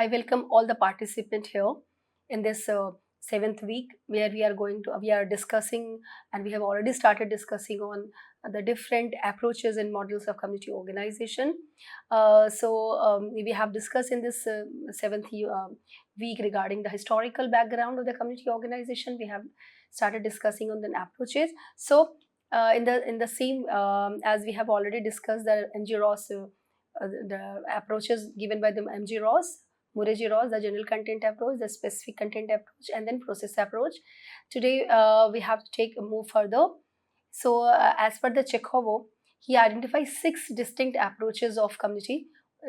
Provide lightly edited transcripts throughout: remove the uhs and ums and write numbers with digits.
I welcome all the participants here in this seventh week where we are discussing, and we have already started discussing on the different approaches and models of community organization. We have discussed in this seventh week regarding the historical background of the community organization. We have started discussing on the approaches. In the same as we have already discussed the MG Ross, the approaches given by the MG Ross, Mureji Ross, the general content approach, the specific content approach, and then process approach. Today, we have to take a move further. As per the Chekhov, he identifies six distinct approaches of community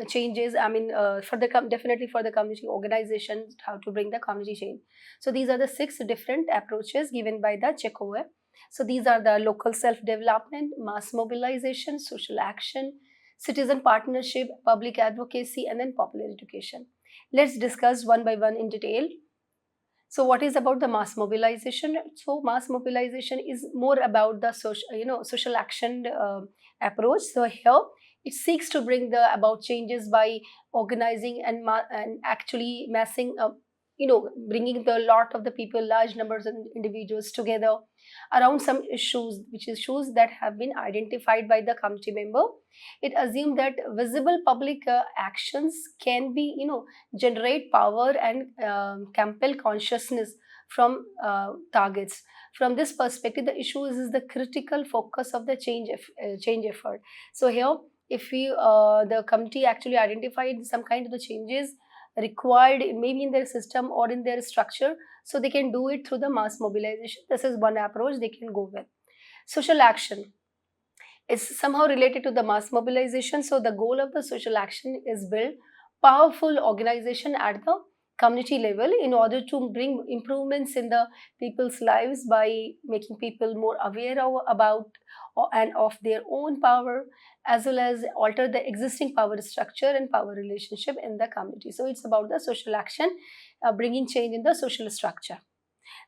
changes. I mean, definitely for the community organization, how to bring the community change. So these are the six different approaches given by the Chekhov. So these are the local self-development, mass mobilization, social action, citizen partnership, public advocacy, and then popular education. Let's discuss one by one in detail. So what is about the mass mobilization? So mass mobilization is more about the social action approach. So here it seeks to bring the about changes by organizing and actually massing bringing the lot of the people, large numbers of individuals together around some issues, which is issues that have been identified by the committee member. It assumes that visible public actions can be generate power and compel consciousness from targets. From this perspective, the issue is the critical focus of the change effort. So here, if we the committee actually identified some kind of the changes required maybe in their system or in their structure, so they can do it through the mass mobilization. This is one approach they can go with. Social action is somehow related to the mass mobilization. So the goal of the social action is build powerful organization at the community level in order to bring improvements in the people's lives by making people more aware about and of their own power, as well as alter the existing power structure and power relationship in the community. So it's about the social action, bringing change in the social structure.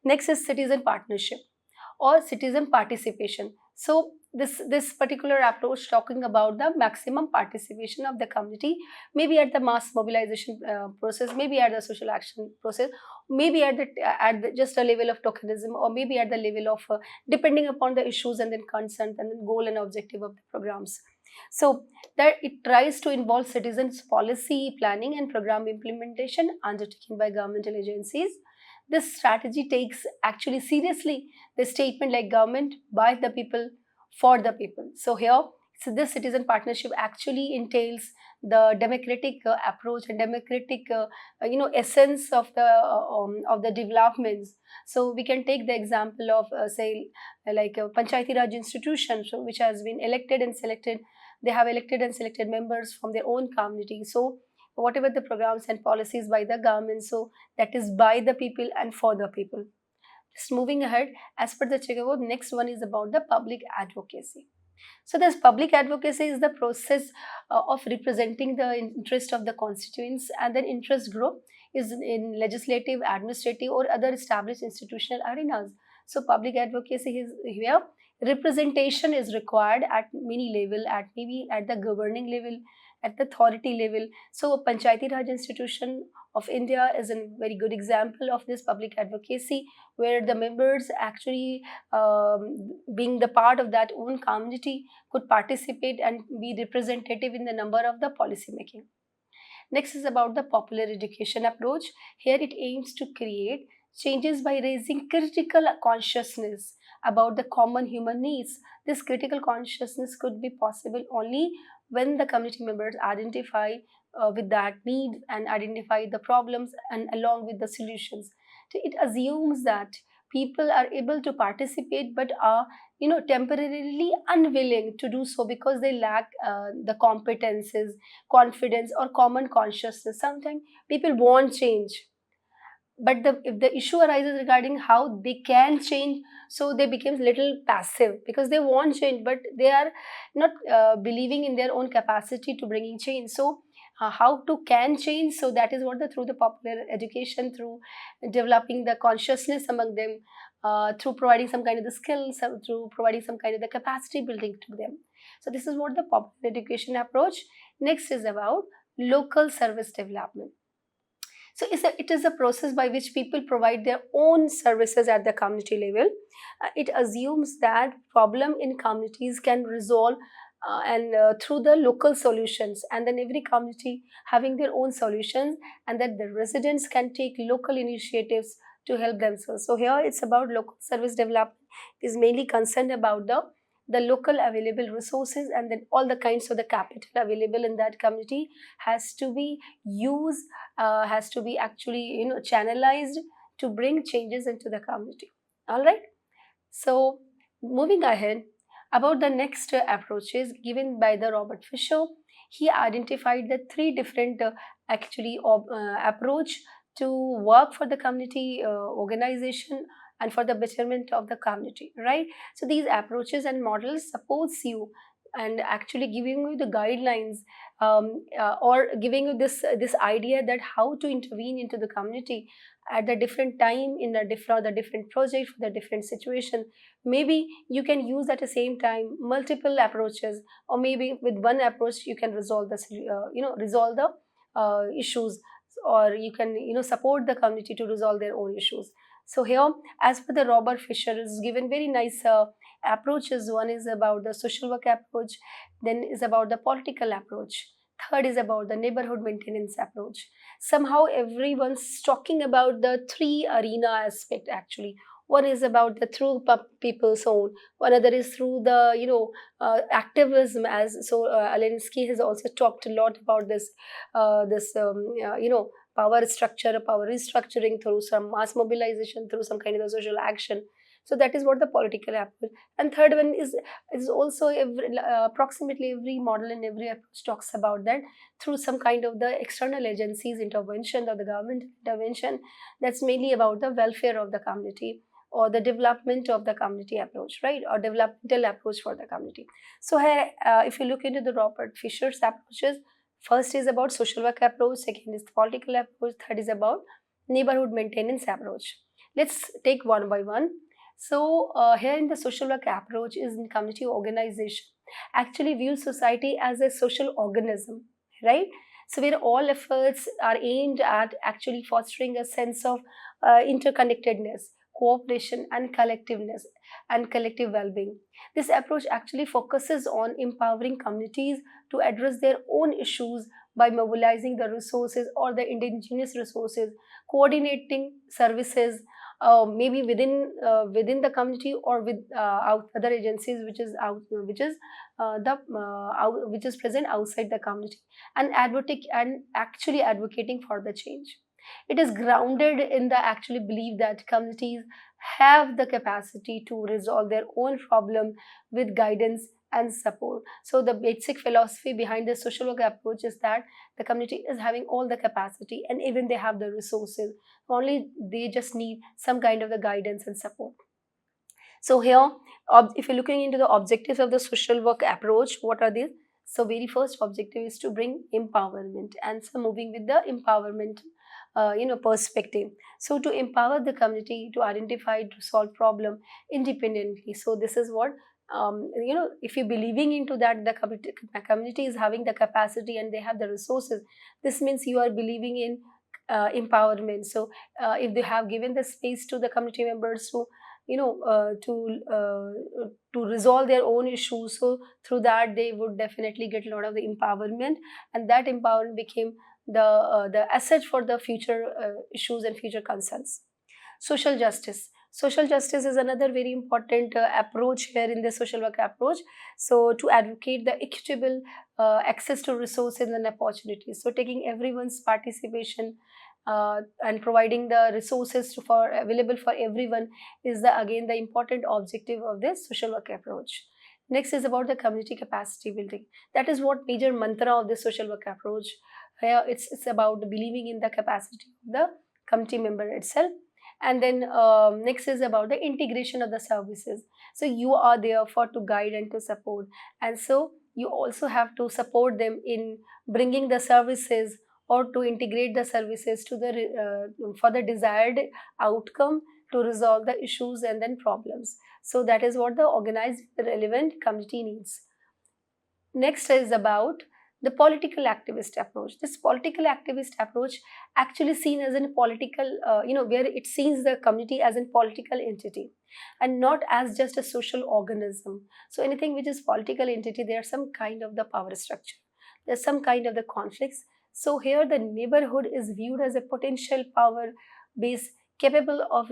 Next is citizen partnership or citizen participation. So this particular approach talking about the maximum participation of the community, maybe at the mass mobilization process, maybe at the social action process, maybe at just a level of tokenism, or maybe at the level of depending upon the issues and then concern and then goal and objective of the programs. So that it tries to involve citizens policy planning and program implementation undertaken by governmental agencies. This strategy takes actually seriously the statement like government by the people for the people. So here, so this citizen partnership actually entails the democratic approach and democratic essence of the developments. So we can take the example of say like a Panchayati Raj institution, so which has been elected and selected. They have elected and selected members from their own community. So whatever the programs and policies by the government, so that is by the people and for the people. Just moving ahead, as per the Chicago, next one is about the public advocacy. So this public advocacy is the process of representing the interest of the constituents, and then interest group is in legislative, administrative, or other established institutional arenas. So public advocacy is here. Representation is required at many level, at maybe at the governing level, at the authority level. So Panchayati Raj institution of India is a very good example of this public advocacy, where the members actually being the part of that own community could participate and be representative in the number of the policy making. Next is about the popular education approach. Here it aims to create changes by raising critical consciousness about the common human needs. This critical consciousness could be possible only when the community members identify with that need and identify the problems and along with the solutions. So it assumes that people are able to participate but are temporarily unwilling to do so because they lack the competences, confidence, or common consciousness. Sometimes people want change, but if the issue arises regarding how they can change, so they become little passive because they want change but they are not believing in their own capacity to bringing change. So how to can change, so that is what through the popular education, through developing the consciousness among them, through providing some kind of the skills, through providing some kind of the capacity building to them. So this is what the popular education approach. Next is about local service development. So it is a process by which people provide their own services at the community level. It assumes that problem in communities can resolve and through the local solutions, and then every community having their own solutions, and that the residents can take local initiatives to help themselves. So here it's about local service development. It is mainly concerned about the local available resources, and then all the kinds of the capital available in that community has to be used, has to be actually channelized to bring changes into the community. All right. So moving ahead, about the next approaches given by the Robert Fisher, he identified the three different approach to work for the community organization and for the betterment of the community, right? So these approaches and models supports you and actually giving you the guidelines, or giving you this idea that how to intervene into the community at the different time in the different project for the different situation. Maybe you can use at the same time multiple approaches, or maybe with one approach you can resolve resolve the issues, or you can support the community to resolve their own issues. So here, as per the Robert Fisher, is given very nice approaches. One is about the social work approach, then is about the political approach, third is about the neighborhood maintenance approach. Somehow everyone's talking about the three arena aspect actually. One is about the through people's own, one other is through the activism, as so Alinsky has also talked a lot about this power structure, power restructuring through some mass mobilization, through some kind of social action. So that is what the political approach. And third one is also approximately every model and every approach talks about that through some kind of the external agencies intervention or the government intervention. That's mainly about the welfare of the community or the development of the community approach, right? Or developmental approach for the community. So here, if you look into the Robert Fisher's approaches, first is about social work approach, second is the political approach, third is about neighborhood maintenance approach. Let's take one by one. So here in the social work approach is in community organization actually views society as a social organism, right? So where all efforts are aimed at actually fostering a sense of interconnectedness, cooperation and collectiveness and collective well-being. This approach actually focuses on empowering communities to address their own issues by mobilizing the resources or the indigenous resources, coordinating services, maybe within the community or with other agencies which is present outside the community, and actually advocating for the change. It is grounded in the actually belief that communities have the capacity to resolve their own problem with guidance and support. So the basic philosophy behind the social work approach is that the community is having all the capacity and even they have the resources, only they just need some kind of the guidance and support. So here, if you're looking into the objectives of the social work approach, what are these? So very first objective is to bring empowerment, and so moving with the empowerment perspective. So to empower the community to identify, to solve problem independently. So this is what if you're believing into that the community is having the capacity and they have the resources, this means you are believing in empowerment. So if they have given the space to the community members to to resolve their own issues, so through that they would definitely get a lot of the empowerment, and that empowerment became the asset for the future issues and future concerns. Social justice. Social justice is another very important approach here in the social work approach. So to advocate the equitable access to resources and opportunities. So taking everyone's participation and providing the resources for available for everyone is again the important objective of this social work approach. Next is about the community capacity building. That is what major mantra of the social work approach. Here it's about believing in the capacity of the community member itself. And then next is about the integration of the services. So you are there for to guide and to support, and so you also have to support them in bringing the services or to integrate the services to the for the desired outcome, to resolve the issues and then problems. So that is what the organized relevant community needs. Next is about the political activist approach. This political activist approach actually seen as a political, where it sees the community as a political entity and not as just a social organism. So anything which is political entity, there's some kind of the power structure. There's some kind of the conflicts. So here the neighborhood is viewed as a potential power base capable of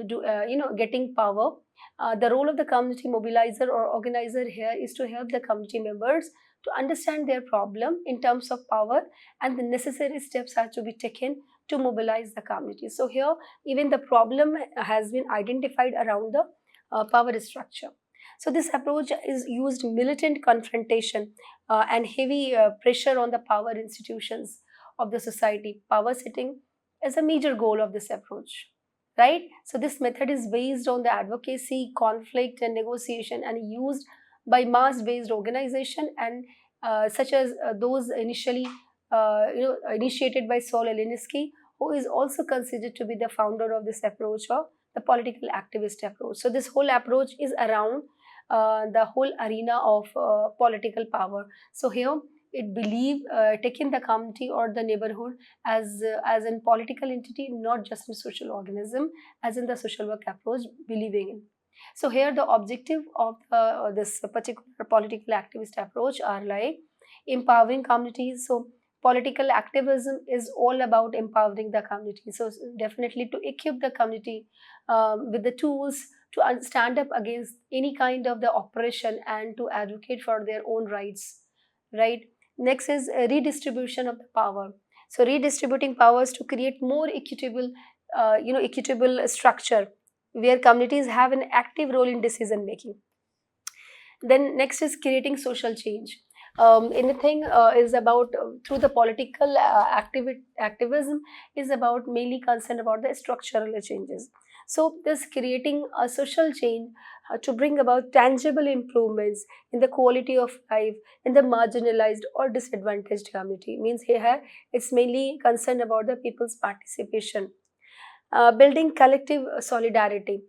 getting power. The role of the community mobilizer or organizer here is to help the community members to understand their problem in terms of power, and the necessary steps are to be taken to mobilize the community. So here even the problem has been identified around the power structure. So this approach is used militant confrontation and heavy pressure on the power institutions of the society. Power sitting is a major goal of this approach, right? So this method is based on the advocacy, conflict, and negotiation, and used by mass-based organization and such as those initiated by Saul Alinsky, who is also considered to be the founder of this approach of the political activist approach. So this whole approach is around the whole arena of political power. So here it believe taking the community or the neighborhood as in political entity, not just a social organism, as in the social work approach believing in. So here the objective of this particular political activist approach are like empowering communities. So political activism is all about empowering the community. So definitely to equip the community with the tools to stand up against any kind of the oppression and to advocate for their own rights, right? Next is a redistribution of the power. So redistributing powers to create more equitable, equitable structure where communities have an active role in decision making. Then next is creating social change. Anything is about through the political activism is about mainly concerned about the structural changes. So this creating a social change to bring about tangible improvements in the quality of life in the marginalized or disadvantaged community. Means here it's mainly concerned about the people's participation. Building collective solidarity.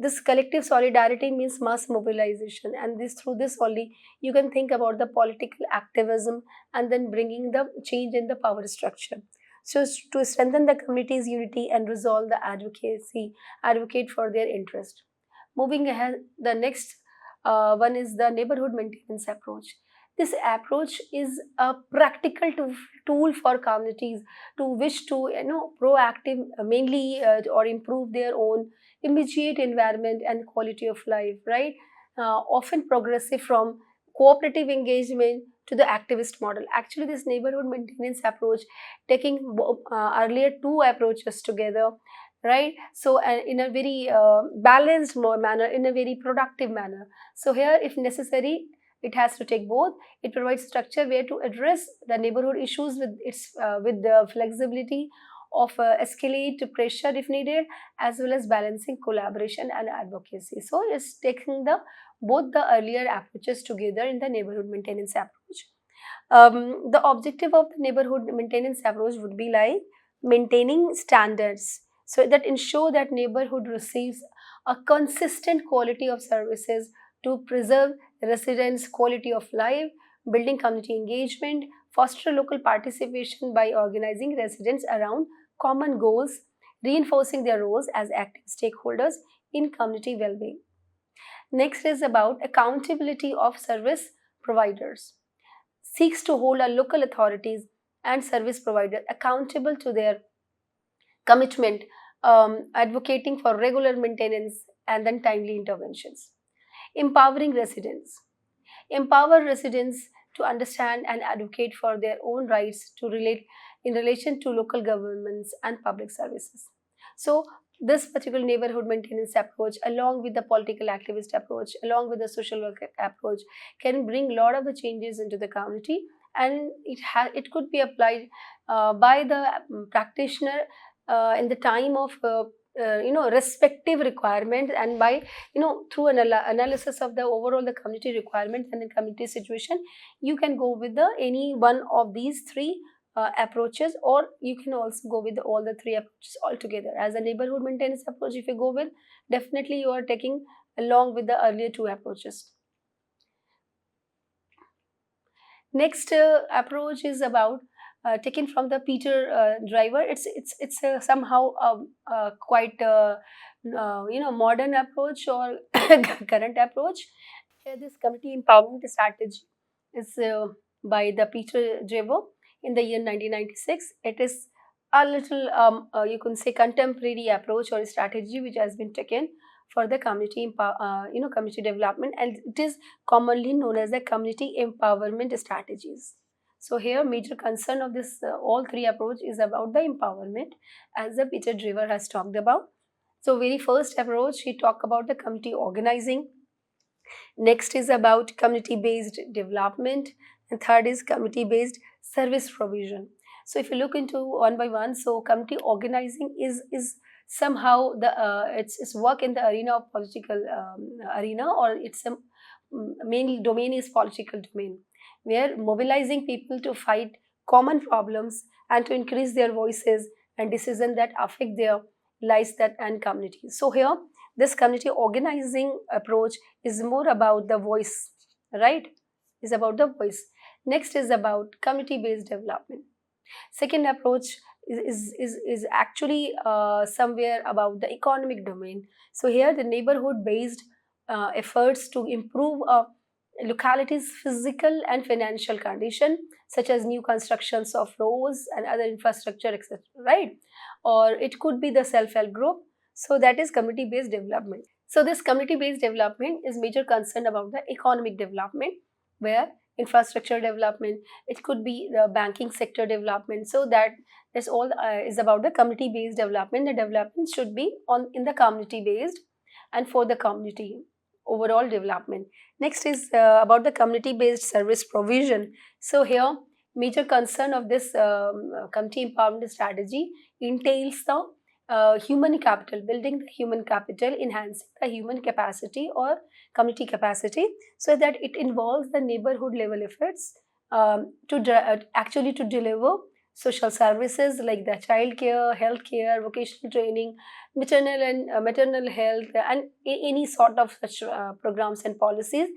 This collective solidarity means mass mobilization, and this through this only you can think about the political activism and then bringing the change in the power structure. So to strengthen the community's unity and resolve the advocate for their interest. Moving ahead, the next one is the neighborhood maintenance approach. This approach is a practical tool for communities to wish to proactive mainly or improve their own immediate environment and quality of life, right? Often progressive from cooperative engagement to the activist model. Actually this neighborhood maintenance approach taking earlier two approaches together, right? So in a very balanced manner, in a very productive manner. So here if necessary it has to take both. It provides structure where to address the neighborhood issues with the flexibility of escalate pressure if needed, as well as balancing collaboration and advocacy. So it's taking the both the earlier approaches together in the neighborhood maintenance approach. The objective of the neighborhood maintenance approach would be like maintaining standards so that ensure that neighborhood receives a consistent quality of services to preserve residents' quality of life, building community engagement, foster local participation by organizing residents around common goals, reinforcing their roles as active stakeholders in community well-being. Next is about accountability of service providers. Seeks to hold our local authorities and service providers accountable to their commitment, advocating for regular maintenance and then timely interventions. Empowering residents. Empower residents to understand and advocate for their own rights to relate in relation to local governments and public services. So this particular neighborhood maintenance approach, along with the political activist approach, along with the social work approach, can bring a lot of the changes into the community, and it could be applied by the practitioner in the time of respective requirement, and by through an analysis of the overall the community requirements and the community situation, you can go with the any one of these three approaches, or you can also go with all the three approaches altogether. As a neighborhood maintenance approach, if you go with, definitely you are taking along with the earlier two approaches. Next approach is about taken from the Peter Driver. It's somehow quite modern approach or current approach. Here, this community empowerment strategy is by the Peter Driver in the year 1996. It is a little you can say contemporary approach or strategy which has been taken for the community development, and it is commonly known as the community empowerment strategies. So here major concern of this all three approach is about the empowerment, as the Peter Driver has talked about. So very first approach he talk about the community organizing. Next is about community based development, and third is community based service provision. So if you look into one by one, so community organizing is somehow the it's work in the arena of political arena, or it's a main domain is political domain, where mobilizing people to fight common problems and to increase their voices and decisions that affect their lives that and communities. So here this community organizing approach is more about the voice, right? Is about the voice. Next is about community based development. Second approach is actually somewhere about the economic domain. So here the neighborhood based efforts to improve localities physical and financial condition, such as new constructions of roads and other infrastructure, etc., right? Or it could be the self-help group. So that is community based development. So this community based development is major concern about the economic development, where infrastructure development, it could be the banking sector development. So that this all is about the community based development. The development should be on in the community based and for the community overall development. Next is about the community based service provision. So here major concern of this community empowerment strategy entails the human capital, building the human capital, enhancing the human capacity or community capacity, so that it involves the neighborhood level efforts actually to deliver social services like the child care, health care, vocational training, maternal health, and any sort of such programs and policies.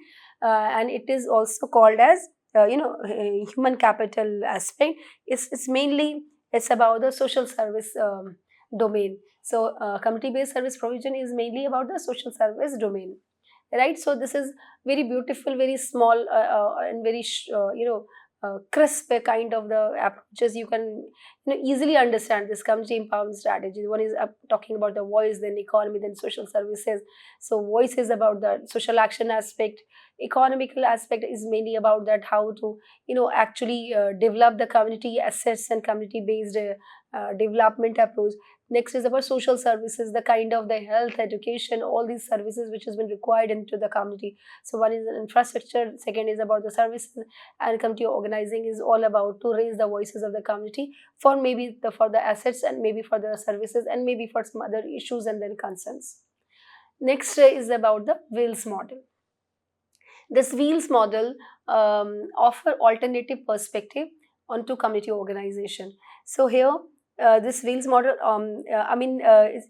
And it is also called as human capital aspect. It's mainly it's about the social service domain. So community based service provision is mainly about the social service domain, right? So this is very beautiful, very small and very crisp kind of the approaches. You can easily understand this community empowerment strategy. One is talking about the voice, then economy, then social services. So voice is about the social action aspect. Economical aspect is mainly about that how to actually develop the community assets and community based development approach. Next is about social services, the kind of the health, education, all these services which has been required into the community. So one is infrastructure, second is about the services, and community organizing is all about to raise the voices of the community for maybe for the assets and maybe for the services and maybe for some other issues and then concerns. Next is about the wheels model. This wheels model offer alternative perspective onto community organization. So here this wheels model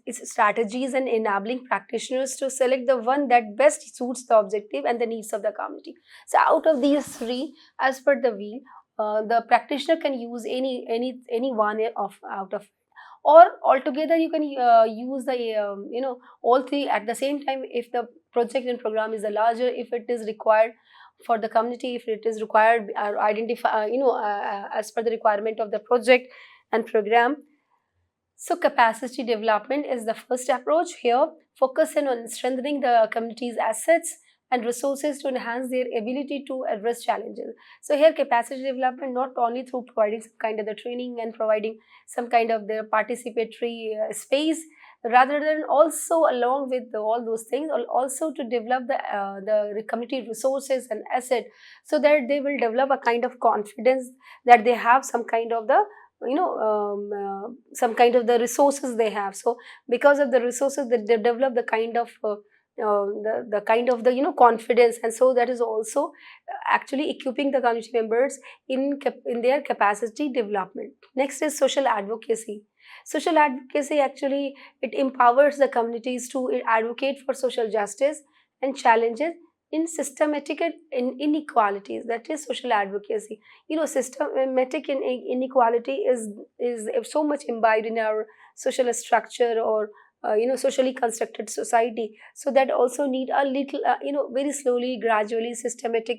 it's strategies and enabling practitioners to select the one that best suits the objective and the needs of the community. So out of these three, as per the wheel, the practitioner can use any one of out of, or altogether you can use the all three at the same time if the project and program is a larger, if it is required for the community, if it is required identify as per the requirement of the project and program. So capacity development is the first approach here, focusing on strengthening the community's assets and resources to enhance their ability to address challenges. So here capacity development not only through providing some kind of the training and providing some kind of the participatory space, rather than also along with all those things, also to develop the community resources and asset, so that they will develop a kind of confidence that they have some kind of the some kind of the resources they have. So because of the resources that they develop the kind of the kind of the confidence, and so that is also actually equipping the community members in their capacity development. Next is social advocacy. Social advocacy actually it empowers the communities to advocate for social justice and challenges in systematic inequalities, that is social advocacy. Systematic inequality is so much imbibed in our social structure, or socially constructed society, so that also need a little, very slowly, gradually, systematic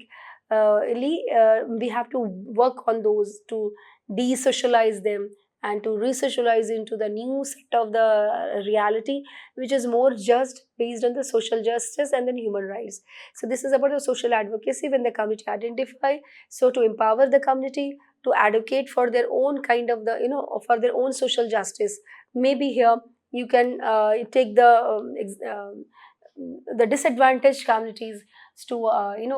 we have to work on those to de-socialize them and to re-socialize into the new set of the reality, which is more just based on the social justice and then human rights. So this is about the social advocacy when the community identify, so to empower the community to advocate for their own kind of the, for their own social justice. Maybe here you can take the disadvantaged communities to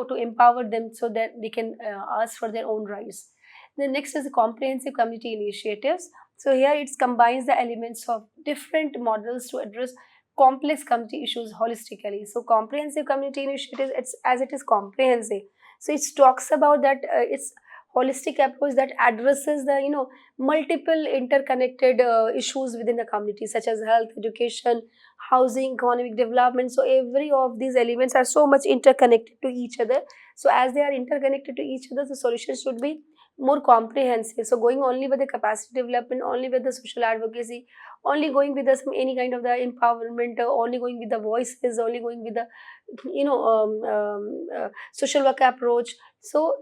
to empower them so that they can ask for their own rights. The next is the comprehensive community initiatives. So here it combines the elements of different models to address complex community issues holistically. So comprehensive community initiatives, it's as it is comprehensive. So it talks about that it's holistic approach that addresses the multiple interconnected issues within the community, such as health, education, housing, economic development. So every of these elements are so much interconnected to each other. So as they are interconnected to each other, the solution should be more comprehensive. So going only with the capacity development, only with the social advocacy, only going with the any kind of the empowerment, only going with the voices, only going with the social work approach. So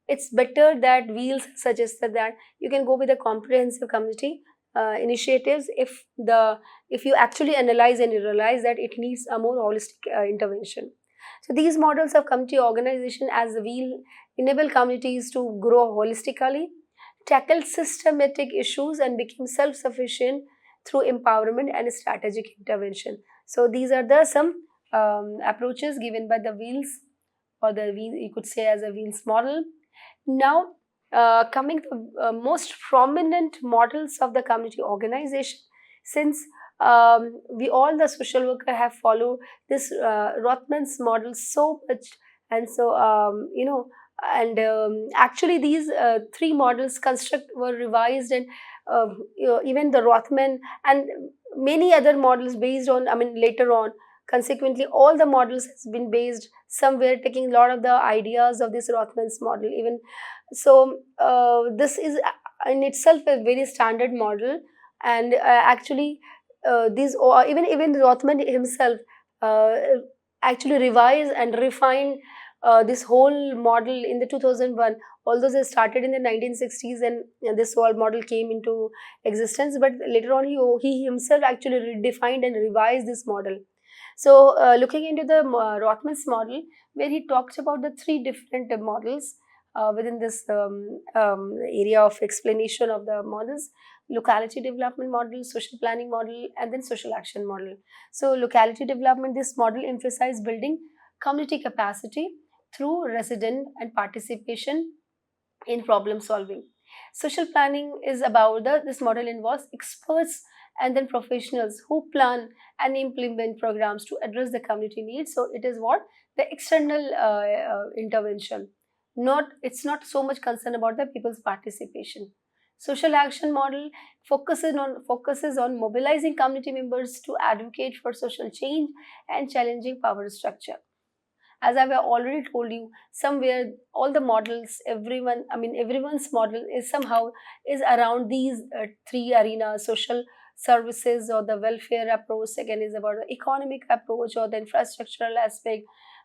it's better that Wheels suggested that you can go with a comprehensive community initiatives if you actually analyze and you realize that it needs a more holistic intervention. So these models of community organization as the wheel enable communities to grow holistically, tackle systematic issues, and become self-sufficient through empowerment and strategic intervention. So these are the some approaches given by the Wheels, or the wheel, you could say, as a Wheels model. Now, coming to most prominent models of the community organization, since we all the social worker have followed this Rothman's model so much, and so and actually these three models construct were revised, and even the Rothman and many other models based on, I mean, later on, consequently all the models has been based somewhere taking a lot of the ideas of this Rothman's model. Even so, this is in itself a very standard model, and actually, these, or even Rothman himself uh, actually revised and refined this whole model in the 2001. Although they started in the 1960s, and this whole model came into existence, but later on he himself actually redefined and revised this model. So, looking into the Rothman's model, where he talks about the three different models within this area of explanation of the models: locality development model, social planning model, and then social action model. So, locality development, this model emphasizes building community capacity through resident and participation in problem solving. Social planning is about this model involves experts and then professionals who plan and implement programs to address the community needs. So it is what the external intervention. Not, it's not so much concerned about the people's participation. Social action model focuses on mobilizing community members to advocate for social change and challenging power structure. As I've already told you, somewhere all the models, everyone, I mean, everyone's model is somehow is around these three arenas: social services or the welfare approach. Second is about the economic approach or the infrastructural aspect,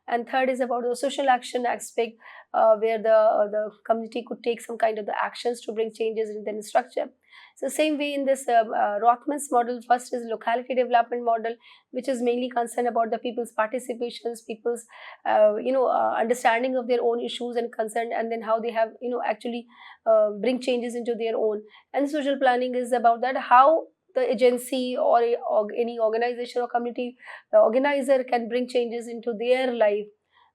and third is about the social action aspect, where the community could take some kind of the actions to bring changes in the structure. So same way in this Rothman's model, first is locality development model, which is mainly concerned about the people's participations, people's understanding of their own issues and concern, and then how they have actually bring changes into their own. And social planning is about that, how the agency or any organization or community organizer can bring changes into their life.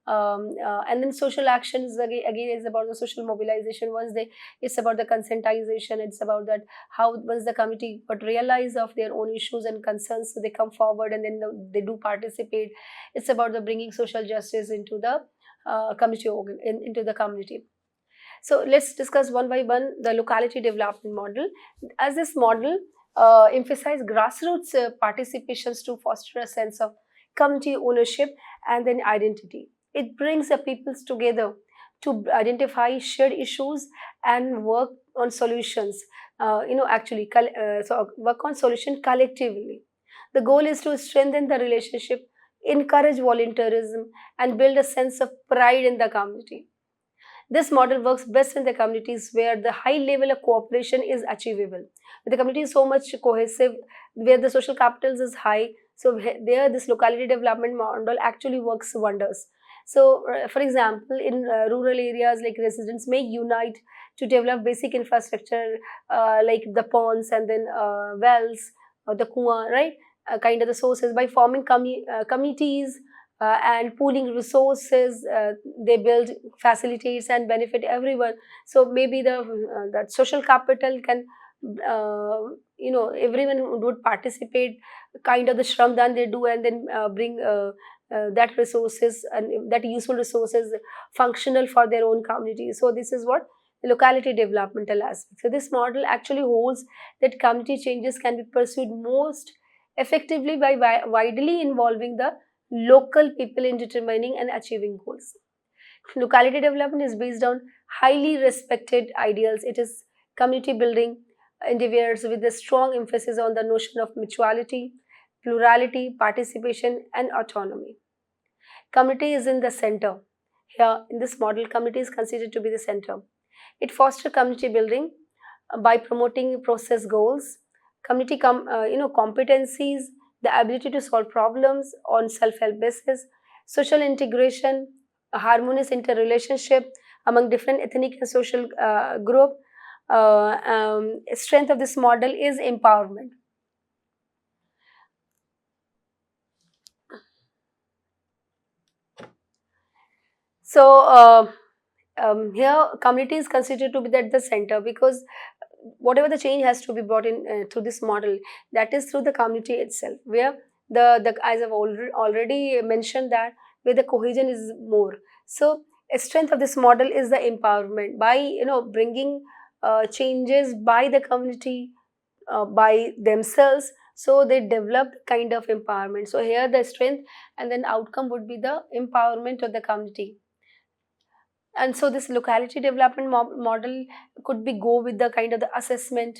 And then social action is again is about the social mobilization. Once they, it's about the consentization, it's about that how once the committee but realize of their own issues and concerns, so they come forward and then they do participate. It's about the bringing social justice into the into the community. So let's discuss one by one the locality development model. As this model emphasize grassroots participations to foster a sense of community ownership and then identity. It brings the peoples together to identify shared issues and work on solutions. So work on solution collectively. The goal is to strengthen the relationship, encourage volunteerism, and build a sense of pride in the community. This model works best in the communities where the high level of cooperation is achievable. The community is so much cohesive, where the social capital is high. So there, this locality development model actually works wonders. So, for example, in rural areas, like residents may unite to develop basic infrastructure, like the ponds and then wells or the kuwa, right? Kind of the sources by forming committees and pooling resources. They build facilitates and benefit everyone. So maybe the that social capital can everyone would participate, kind of the shramdan they do, and then bring that resources and that useful resources functional for their own community. So this is what locality developmental aspect. So this model actually holds that community changes can be pursued most effectively by widely involving the local people in determining and achieving goals. Locality development is based on highly respected ideals. It is community building endeavors with a strong emphasis on the notion of mutuality, plurality, participation, and autonomy. Community is in the center. Here, in this model, community is considered to be the center. It fosters community building by promoting process goals, competencies, the ability to solve problems on self-help basis, social integration, a harmonious interrelationship among different ethnic and social group. Strength of this model is empowerment. So here community is considered to be at the center, because whatever the change has to be brought in through this model, that is through the community itself, where the as I've already mentioned, that where the cohesion is more. So a strength of this model is the empowerment by bringing changes by the community, by themselves, so they develop kind of empowerment. So here the strength and then outcome would be the empowerment of the community. And so this locality development model could be go with the kind of the assessment,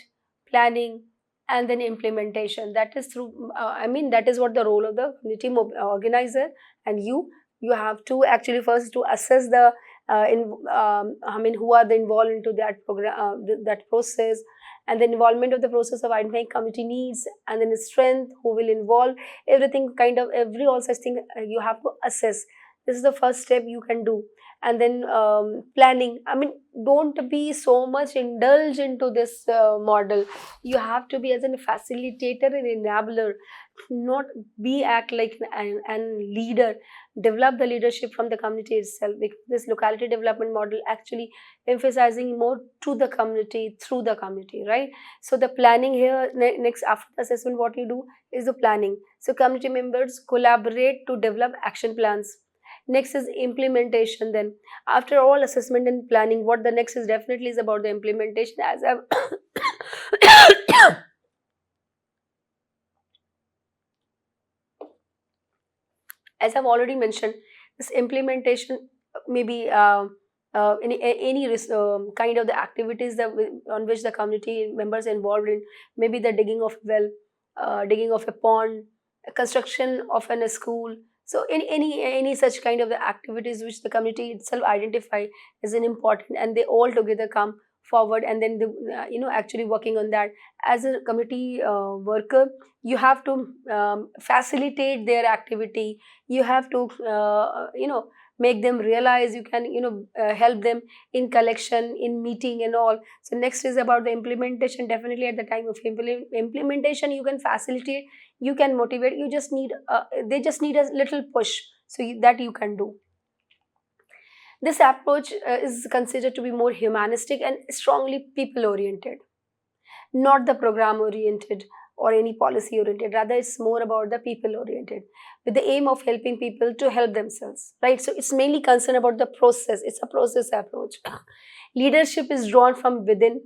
planning, and then implementation. That is through that is what the role of the community organizer. And you have to actually first to assess the who are the involved into that program, that process, and the involvement of the process of identifying community needs, and then the strength, who will involve, everything, kind of every all such thing you have to assess. This is the first step you can do. And then planning, don't be so much indulged into this model. You have to be as a facilitator and enabler, not be act like an leader. Develop the leadership from the community itself, because this locality development model actually emphasizing more to the community, through the community, right? So the planning here, next after the assessment, what you do is the planning. So community members collaborate to develop action plans. Next is implementation. Then after all assessment and planning, what the next is definitely is about the implementation. As I've already mentioned, this implementation maybe any kind of the activities that on which the community members involved in, maybe the digging of well, digging of a pond, construction of a school. So any such kind of the activities which the community itself identify as an important, and they all together come forward, and then actually working on that. As a committee worker, you have to facilitate their activity. You have to make them realize, you can help them in collection, in meeting and all. So next is about the implementation. Definitely at the time of implementation, you can facilitate, you can motivate, you just need they just need a little push, so that you can do. This approach is considered to be more humanistic and strongly people oriented, not the program oriented or any policy oriented. Rather, it's more about the people oriented, with the aim of helping people to help themselves, right? So it's mainly concerned about the process. It's a process approach. Leadership is drawn from within,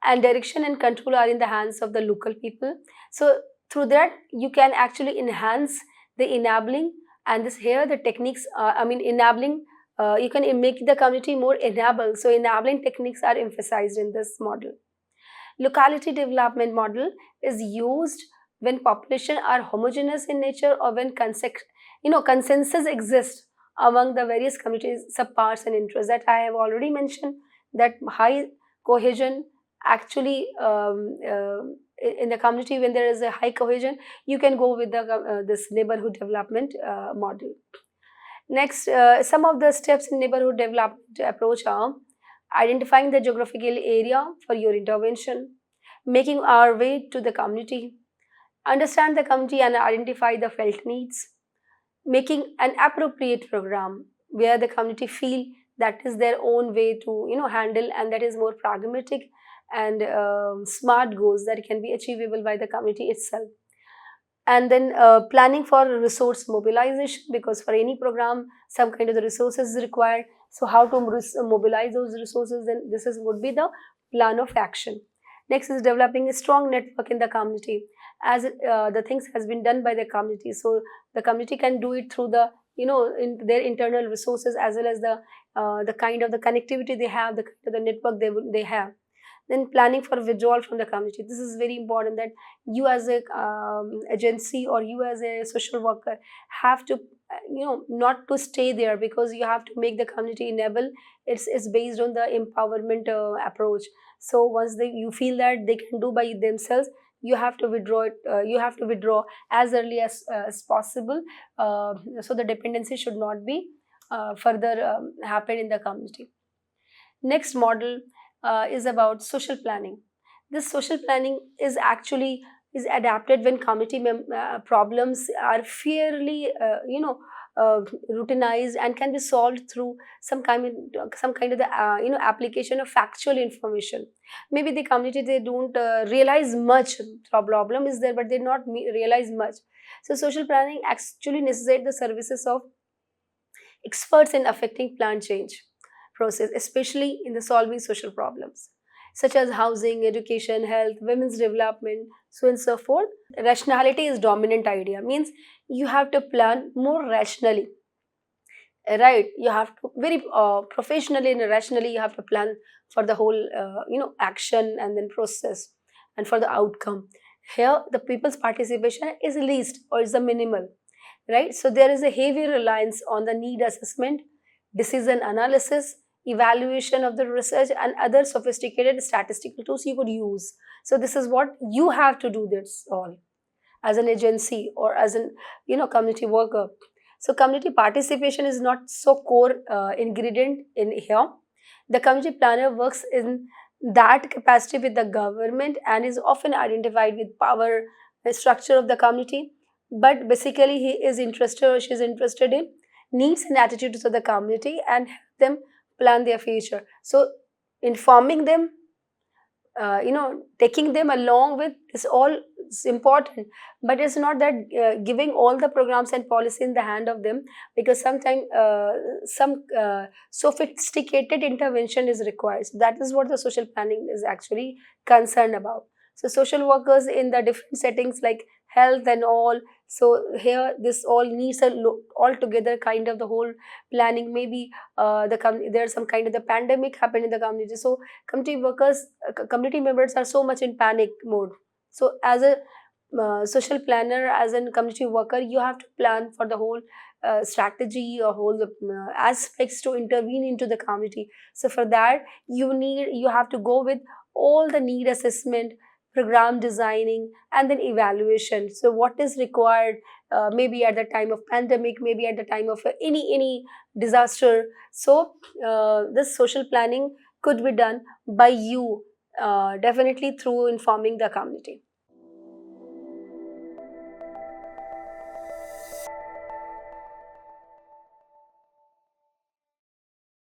and direction and control are in the hands of the local people. So through that, you can actually enhance the enabling And this here the techniques enabling, you can make the community more enabled, so enabling techniques are emphasized in this model. Locality development model is used when population are homogeneous in nature, or when consensus exists among the various communities, subparts and interests, that I have already mentioned, that high cohesion actually, in the community, when there is a high cohesion, you can go with the this neighborhood development model. Next, some of the steps in neighborhood development approach are identifying the geographical area for your intervention, making our way to the community, understand the community and identify the felt needs, making an appropriate program where the community feel that is their own way to handle, and that is more pragmatic and smart goals that can be achievable by the community itself. And then planning for resource mobilization, because for any program some kind of the resources is required, so how to mobilize those resources, then this is would be the plan of action. Next is developing a strong network in the community, as the things has been done by the community, so the community can do it through the in their internal resources, as well as the kind of the connectivity they have, the kind of the network they have. Then planning for withdrawal from the community, this is very important, that you as a agency, or you as a social worker, have to not to stay there, because you have to make the community enable. It's based on the empowerment approach. So once you feel that they can do by themselves, you have to withdraw it, you have to withdraw as early as possible, so the dependency should not be further happen in the community. Next model is about social planning. This social planning is actually is adapted when community problems are fairly routinized, and can be solved through some kind of the application of factual information. Maybe the community, they don't realize much problem is there, but they not realize much. So social planning actually necessitates the services of experts in affecting plan change process, especially in the solving social problems such as housing, education, health, women's development, so and so forth. Rationality is dominant idea, means you have to plan more rationally, right? You have to very professionally and rationally, you have to plan for the whole action and then process, and for the outcome. Here the people's participation is least, or is the minimal, right? So there is a heavy reliance on the need assessment, decision analysis, evaluation of the research, and other sophisticated statistical tools you could use. So this is what you have to do this all as an agency, or as an community worker. So community participation is not so core ingredient in here. The community planner works in that capacity with the government, and is often identified with power structure of the community, but basically he is interested, or she is interested in needs and attitudes of the community, and help them plan their future. So informing them, taking them along with is all is important, but it's not that giving all the programs and policy in the hand of them, because sometimes some sophisticated intervention is required. So that is what the social planning is actually concerned about. So social workers in the different settings like health and all, so here this all needs a all together kind of the whole planning. Maybe there's some kind of the pandemic happened in the community, so community workers, community members are so much in panic mode. So as a social planner, as a community worker, you have to plan for the whole strategy or whole aspects to intervene into the community. So for that you have to go with all the need assessment, program designing, and then evaluation. So what is required, maybe at the time of pandemic, maybe at the time of any disaster. So this social planning could be done by you, definitely through informing the community.